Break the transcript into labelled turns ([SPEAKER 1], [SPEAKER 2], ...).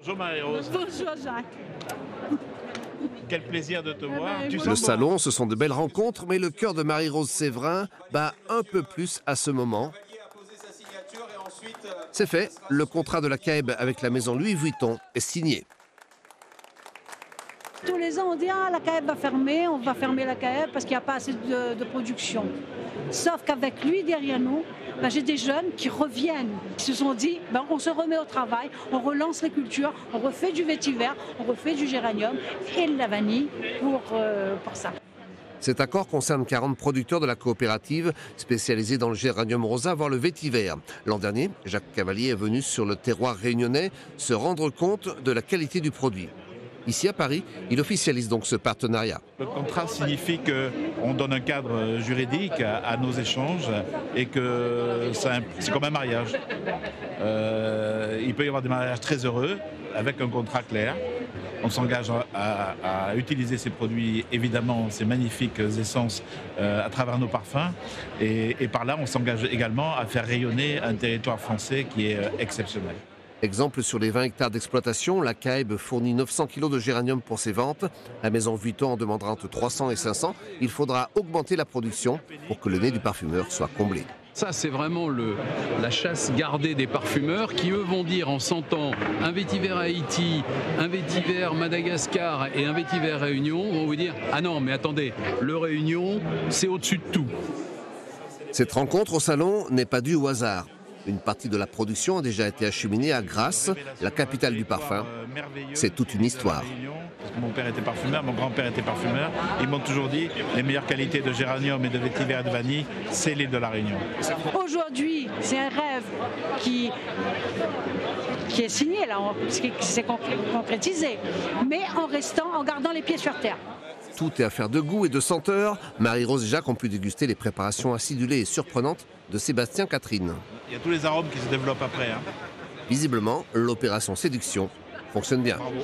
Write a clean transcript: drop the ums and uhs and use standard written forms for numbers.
[SPEAKER 1] Bonjour Marie-Rose.
[SPEAKER 2] Bonjour Jacques.
[SPEAKER 1] Quel plaisir de te voir.
[SPEAKER 3] Le salon, ce sont de belles rencontres, mais le cœur de Marie-Rose Séverin bat un peu plus à ce moment. C'est fait, le contrat de la CAEB avec la maison Louis Vuitton est signé.
[SPEAKER 2] Tous les ans, on dit « Ah, la CAEB va fermer, on va fermer la CAEB parce qu'il n'y a pas assez de production. » Sauf qu'avec lui derrière nous, j'ai des jeunes qui reviennent. Ils se sont dit on se remet au travail, on relance les cultures, on refait du vétiver, on refait du géranium et de la vanille pour ça.
[SPEAKER 3] Cet accord concerne 40 producteurs de la coopérative spécialisée dans le géranium rosa, voire le vétiver. L'an dernier, Jacques Cavalier est venu sur le terroir réunionnais se rendre compte de la qualité du produit. Ici à Paris, il officialise donc ce partenariat.
[SPEAKER 1] Le contrat signifie qu'on donne un cadre juridique à nos échanges et que c'est comme un mariage. Il peut y avoir des mariages très heureux avec un contrat clair. On s'engage à utiliser ces produits, évidemment, ces magnifiques essences à travers nos parfums. Et par là, on s'engage également à faire rayonner un territoire français qui est exceptionnel.
[SPEAKER 3] Exemple, sur les 20 hectares d'exploitation, la CAEB fournit 900 kg de géranium pour ses ventes. La maison Vuitton en demandera entre 300 et 500. Il faudra augmenter la production pour que le nez du parfumeur soit comblé.
[SPEAKER 4] Ça, c'est vraiment la chasse gardée des parfumeurs qui, eux, vont dire en sentant un vétiver Haïti, un vétiver Madagascar et un vétiver Réunion, vont vous dire « Ah non, mais attendez, le Réunion, c'est au-dessus de tout ».
[SPEAKER 3] Cette rencontre au salon n'est pas due au hasard. Une partie de la production a déjà été acheminée à Grasse, la capitale du parfum. C'est toute une histoire.
[SPEAKER 1] Mon père était parfumeur, mon grand-père était parfumeur. Ils m'ont toujours dit les meilleures qualités de géranium et de vétiver et de vanille, c'est l'île de la Réunion.
[SPEAKER 2] Aujourd'hui, c'est un rêve qui est signé, là, qui s'est concrétisé, mais en gardant les pieds sur terre.
[SPEAKER 3] Tout est affaire de goût et de senteur. Marie-Rose et Jacques ont pu déguster les préparations acidulées et surprenantes de Sébastien Catherine.
[SPEAKER 1] Il y a tous les arômes qui se développent après.
[SPEAKER 3] Visiblement, l'opération séduction fonctionne bien.
[SPEAKER 1] Bravo.